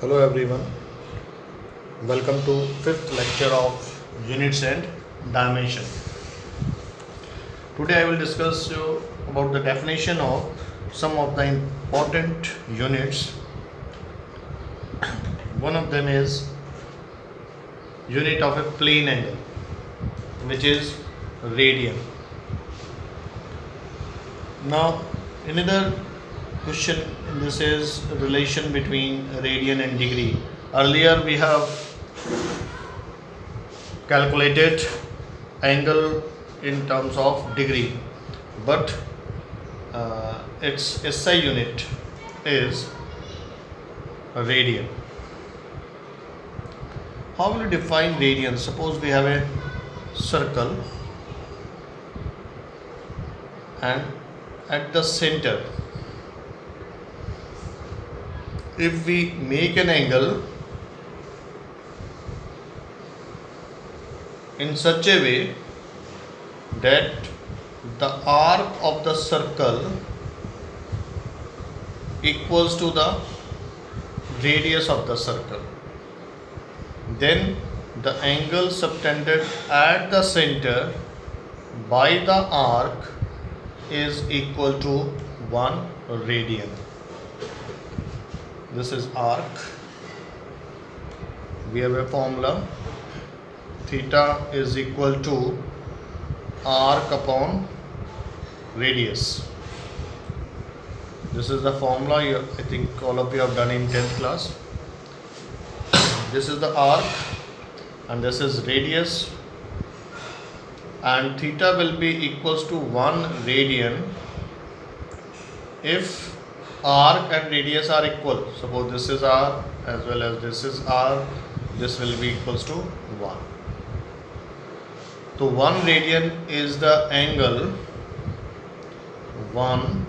Hello everyone, welcome to fifth lecture of units and dimension. Today I will discuss you about the definition of some of the important units. One of them is unit of a plane angle, which is radian. Now another question in this is relation between radian and degree. Earlier we have calculated angle in terms of degree, but its SI unit is radian. How will you define radian? Suppose we have a circle and at the center, if we make an angle in such a way that the arc of the circle equals to the radius of the circle, then the angle subtended at the center by the arc is equal to 1 radian. This is arc. We have a formula, theta is equal to arc upon radius. This is the formula I think all of you have done in 10th class. This is the arc and this is radius, and theta will be equals to 1 radian if arc and radius are equal. Suppose this is r as well as this is r, this will be equals to 1. So 1 radian is the angle, 1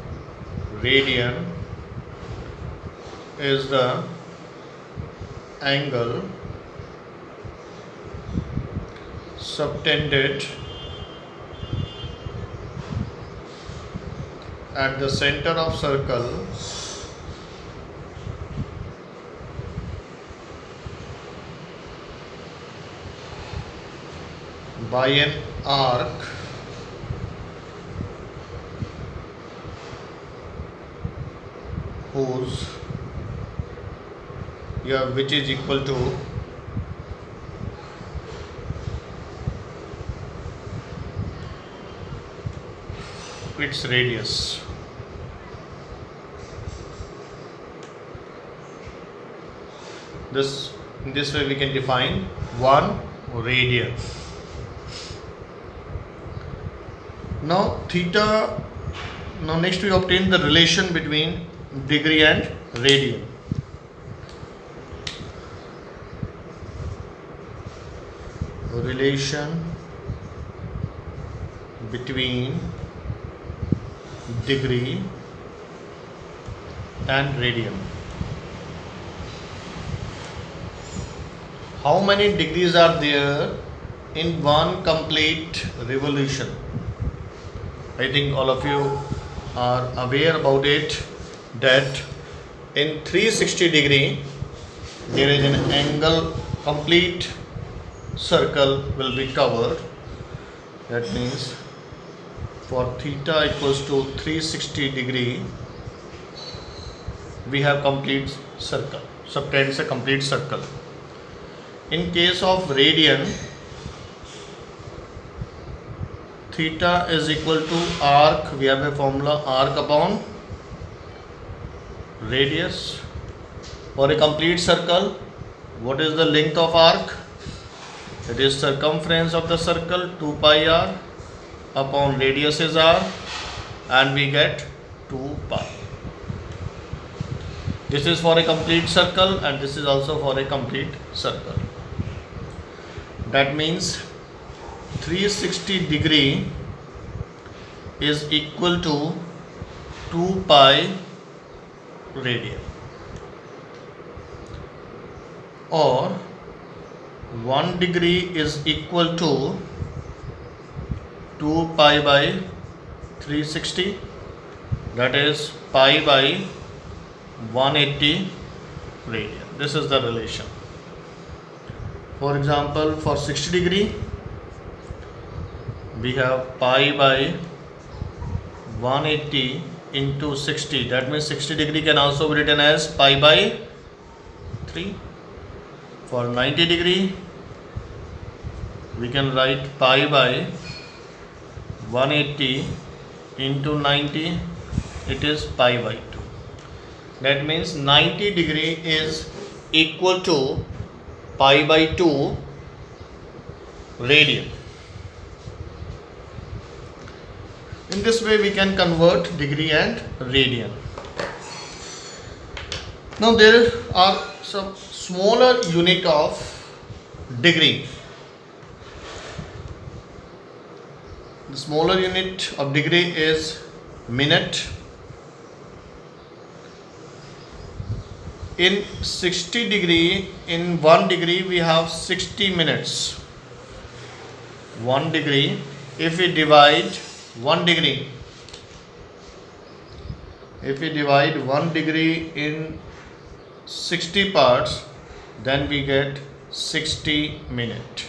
radian is the angle subtended at the center of circle by an arc which is equal to its radius. In this way we can define 1 radian. Now next we obtain the relation between degree and radian. Relation between degree and radian. How many degrees are there in one complete revolution? I think all of you are aware about it, that in 360 degree there is an angle, complete circle will be covered. That means for theta equals to 360 degree we have complete circle, subtends a complete circle. In case of radian, theta is equal to arc, we have a formula, arc upon radius. For a complete circle, what is the length of arc? It is circumference of the circle, 2 pi r upon radius is r, and we get 2 pi. This is for a complete circle and this is also for a complete circle. That means 360 degree is equal to 2 pi radian, or 1 degree is equal to 2 pi by 360, that is pi by 180 radian. This is the relation. For example, for 60 degree, we have pi by 180 into 60. That means 60 degree can also be written as pi by 3. For 90 degree, we can write pi by 180 into 90. It is pi by 2. That means 90 degree is equal to pi by 2 radian. In this way we can convert degree and radian. Now there are some smaller unit of degree. The smaller unit of degree is minute. In 60 degree, in 1 degree we have 60 minutes. 1 degree, if we divide 1 degree, if we divide 1 degree in 60 parts, then we get 60 minute.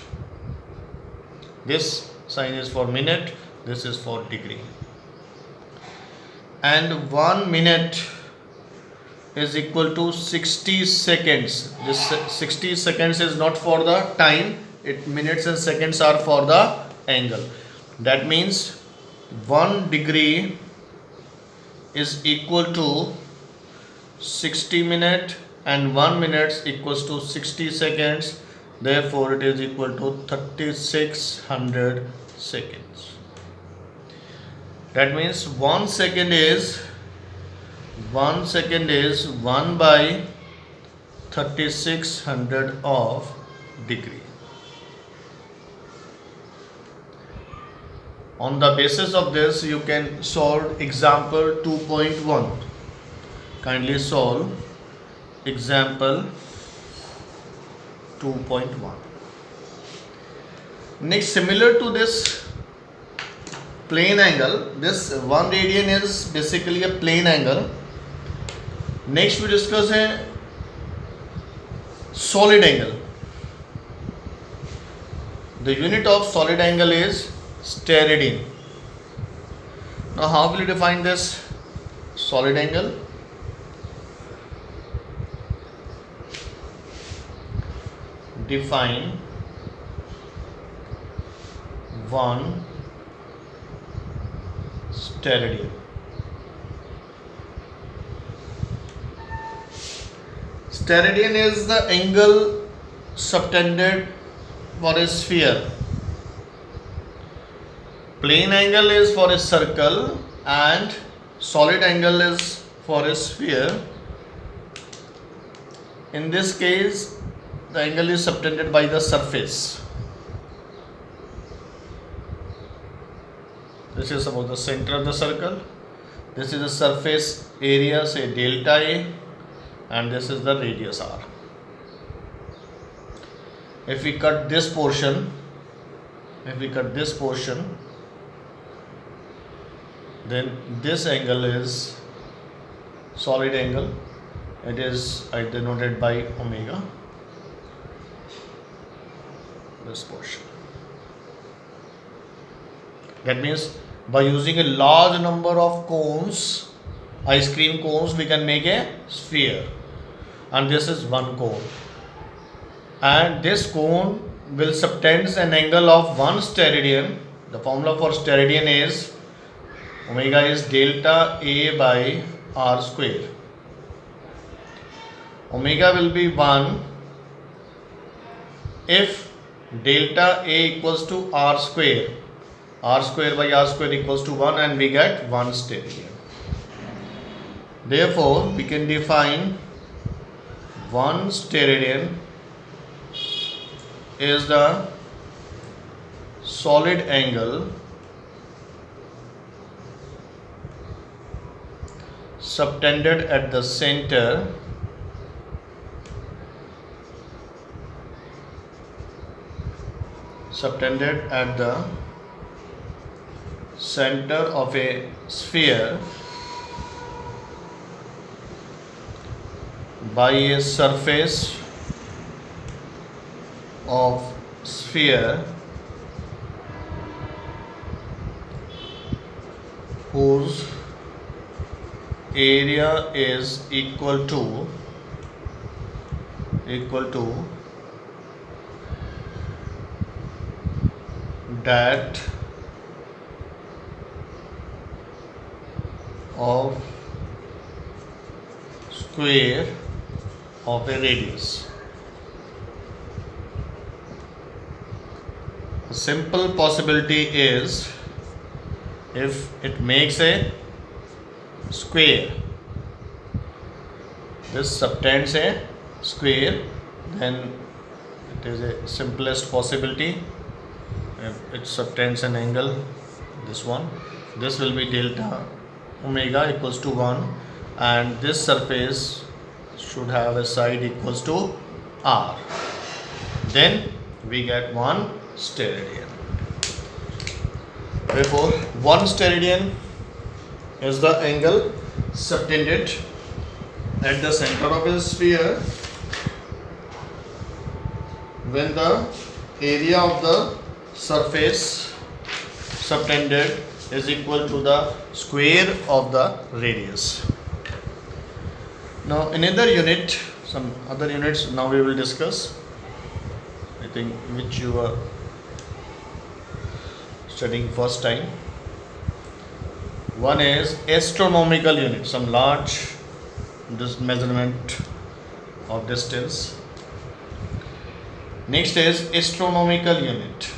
This sign is for minute, this is for degree. And 1 minute is equal to 60 seconds. This 60 seconds is not for the time, minutes and seconds are for the angle. That means 1 degree is equal to 60 minutes and 1 minute equals to 60 seconds. Therefore, it is equal to 3600 seconds. That means 1 second is 1 by 3600 of degree. On the basis of this, you can solve example 2.1. Kindly solve example 2.1. Next, similar to this plane angle, this 1 radian is basically a plane angle. Next we discuss a solid angle. The unit of solid angle is steradian. Now how will you define this solid angle? Define 1 steradian. Steradian is the angle subtended for a sphere. Plane angle is for a circle and solid angle is for a sphere. In this case, the angle is subtended by the surface. This is about the center of the circle. This is the surface area, say delta A, and this is the radius r. If we cut this portion, then this angle is solid angle. It is denoted by omega. This portion. That means by using a large number of cones, ice cream cones, we can make a sphere, and this is one cone, and this cone will subtend an angle of 1 steradian. The formula for steradian is omega is delta A by r square. Omega will be 1 if delta A equals to r square. R square by r square equals to 1, and we get 1 steradian. Therefore, we can define 1 steradian is the solid angle subtended at the center of a sphere by a surface of sphere whose area is equal to that of square of a radius. A simple possibility is if it makes a square, this subtends a square, then it is a simplest possibility. If it subtends an angle, this will be delta omega equals to 1, and this surface should have a side equals to r. Then we get 1 steradian. Therefore, 1 steradian is the angle subtended at the center of a sphere when the area of the surface subtended is equal to the square of the radius. Now, another unit, some other units now we will discuss, I think, which you are studying first time. One is astronomical unit, some large measurement of distance. Next is astronomical unit.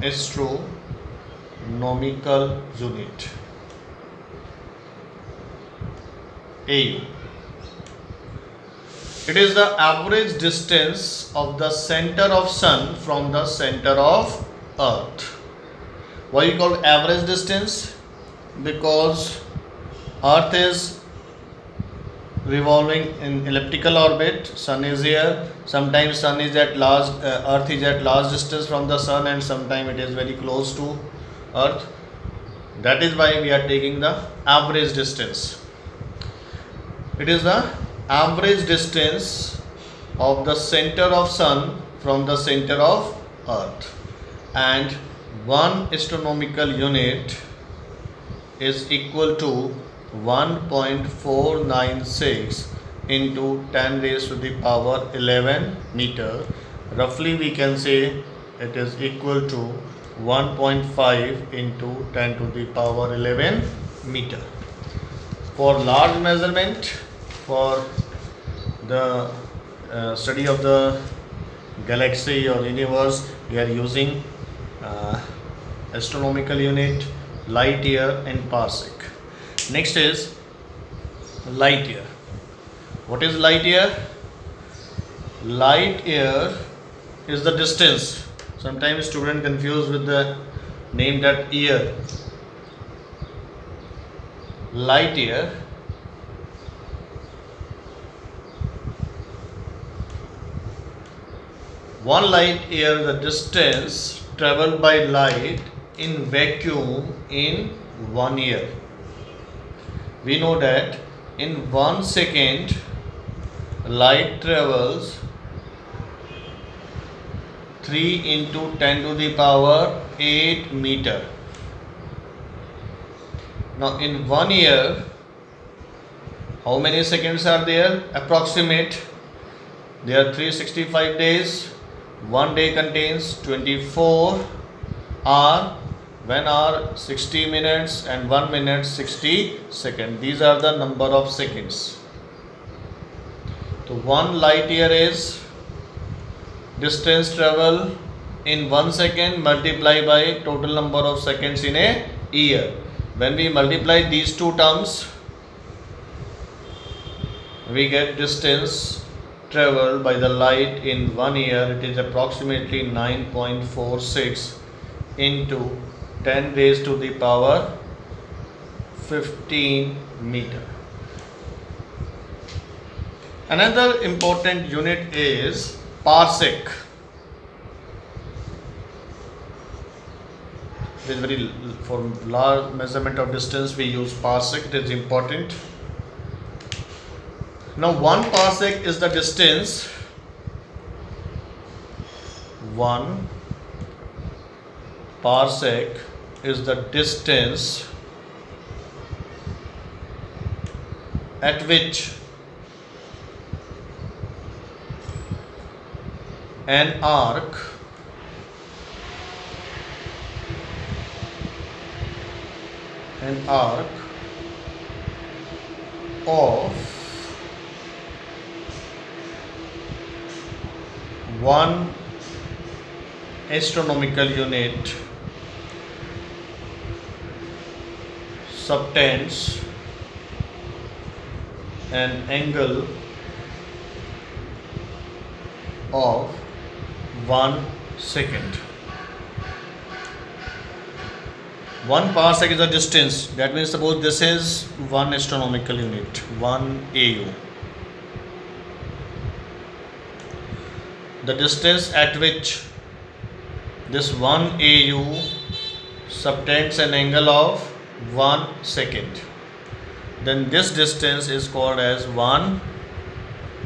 Astronomical unit. AU. It is the average distance of the center of sun from the center of earth. Why you call average distance? Because earth is revolving in elliptical orbit, sun is here, sometimes sun is at large, earth is at large distance from the sun, and sometimes it is very close to earth. That is why we are taking the average distance. It is the average distance of the center of sun from the center of earth, and 1 astronomical unit is equal to 1.496 into 10 raised to the power 11 meter. Roughly we can say it is equal to 1.5 into 10 to the power 11 meter. For large measurement, for the study of the galaxy or universe, we are using astronomical unit, light year and parsec. Next is light year. What is light year? Light year is the distance. Sometimes students confuse with the name that year. Light year one light year, the distance traveled by light in vacuum in 1 year. We know that in 1 second light travels 3 into 10 to the power 8 meter. Now in 1 year, how many seconds are there? Approximate. There are 365 days. 1 day contains 24 hours. 1 hour 60 minutes and 1 minute 60 seconds. These are the number of seconds. So 1 light year is distance travel in 1 second multiplied by total number of seconds in a year. When we multiply these two terms, we get distance traveled by the light in 1 year. It is approximately 9.46 into 10 raised to the power 15 meter. Another important unit is parsec. It is very, for large measurement of distance we use parsec. It is important. Now 1 parsec is the distance. 1 parsec is the distance at which an arc of 1 astronomical unit subtends an angle of 1 second. 1 parsec is a distance. That means suppose this is 1 astronomical unit, 1 AU. The distance at which this 1 AU subtends an angle of 1 second. Then this distance is called as 1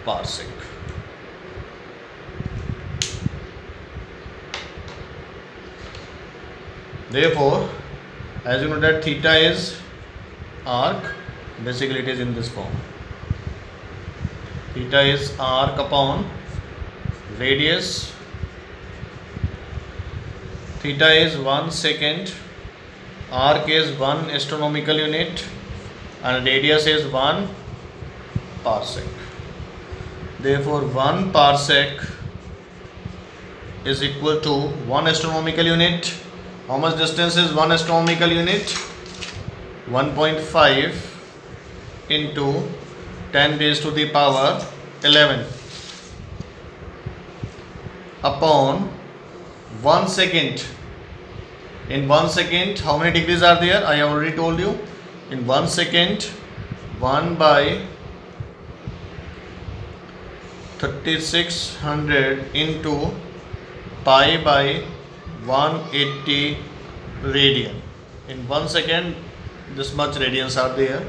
parsec. Therefore, as you know that theta is arc, basically it is in this form. Theta is arc upon radius. Theta is 1 second, arc is 1 astronomical unit, and radius is 1 parsec. Therefore 1 parsec is equal to 1 astronomical unit. How much distance is 1 astronomical unit? 1.5 into 10 raised to the power 11 upon 1 second. In 1 second, how many degrees are there? I have already told you. In 1 second, 1 by 3600 into pi by 180 radian. In 1 second, this much radians are there,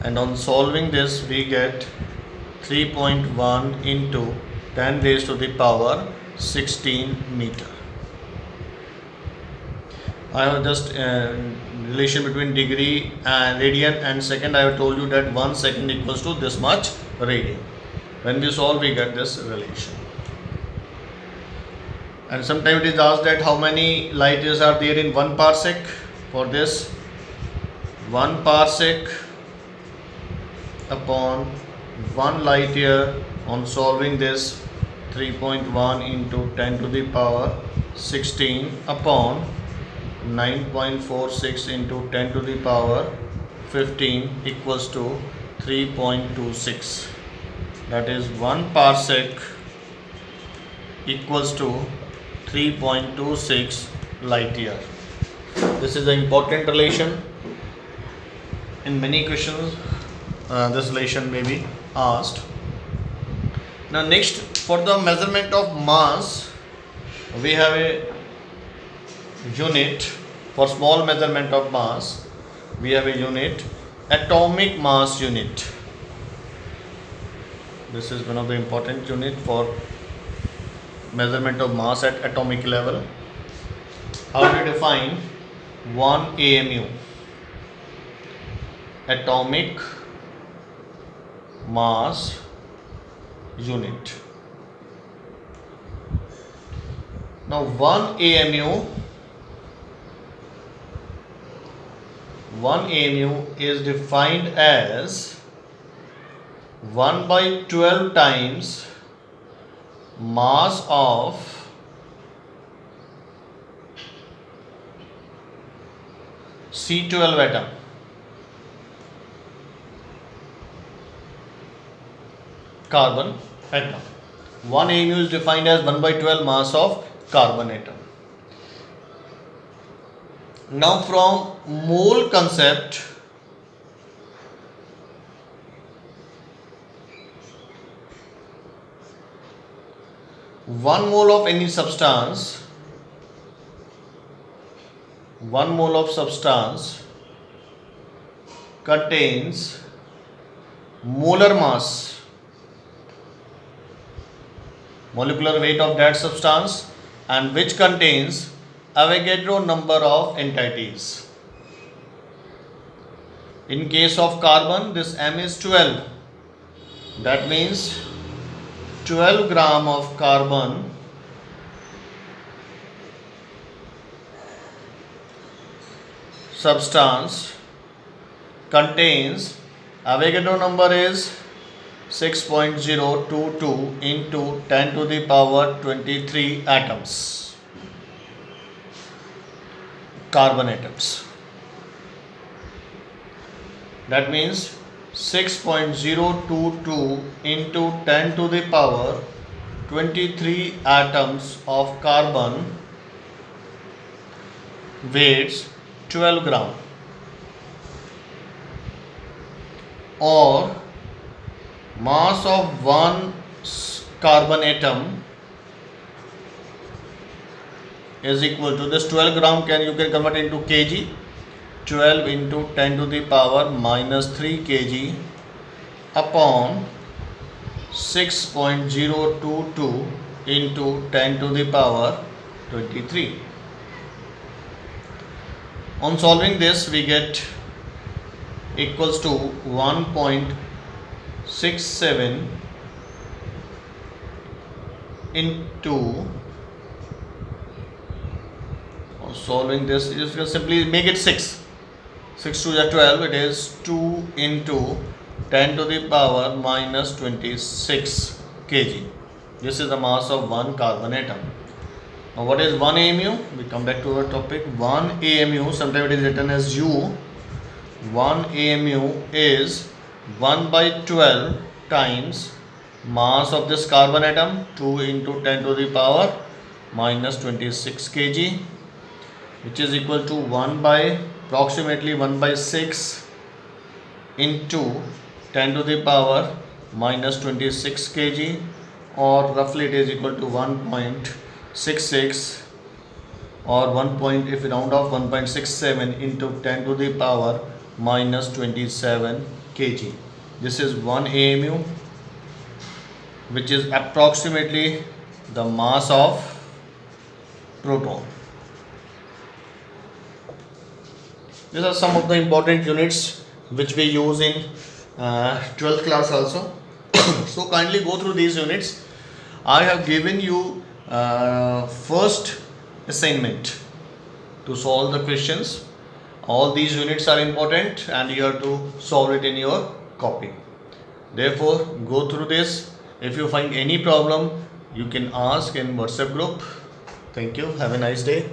and on solving this we get 3.1 into 10 raised to the power 16 meter. I have just relation between degree and radian and second. I have told you that 1 second equals to this much radian. When we solve, we get this relation. And sometimes it is asked that how many light years are there in 1 parsec. For this, 1 parsec upon 1 light year, on solving this, 3.1 into 10 to the power 16 upon 9.46 into 10 to the power 15 equals to 3.26. That is 1 parsec equals to 3.26 light year. This is an important relation. In many questions, this relation may be asked. Now next, for the measurement of mass, we have a unit. For small measurement of mass, we have a unit, atomic mass unit. This is one of the important unit for measurement of mass at atomic level. How do you define 1 AMU? Atomic mass unit. Now 1 AMU is defined as 1 by 12 times mass of C12 atom. Carbon atom. 1 AMU is defined as 1 by 12 mass of carbon atom. Now from mole concept, one mole of any substance, 1 mole of substance contains molar mass, molecular weight of that substance, and which contains Avogadro number of entities. In case of carbon, this M is 12. That means 12 gram of carbon substance contains, Avogadro number is 6.022 into 10 to the power 23 atoms, carbon atoms. That means 6.022 into 10 to the power 23 atoms of carbon weighs 12 gram, or mass of one carbon atom is equal to this 12 gram, you can convert into kg. 12 into 10 to the power minus 3 kg upon 6.022 into 10 to the power 23. On solving this, we get equals to 1.67 into, on solving this, you just simply make it 6. 6 to the 12, it is 2 into 10 to the power minus 26 kg. This is the mass of one carbon atom. Now what is 1 AMU? We come back to our topic. 1 AMU, sometimes it is written as U. 1 AMU is 1 by 12 times mass of this carbon atom, 2 into 10 to the power minus 26 kg, which is equal to approximately 1 by 6 into 10 to the power minus 26 kg, or roughly it is equal to 1.66 or if we round off 1.67 into 10 to the power minus 27 kg. This is 1 AMU, which is approximately the mass of proton. These are some of the important units which we use in 12th class also. So kindly go through these units. I have given you first assignment to solve the questions. All these units are important and you have to solve it in your copy. Therefore, go through this. If you find any problem, you can ask in WhatsApp group. Thank you. Have a nice day.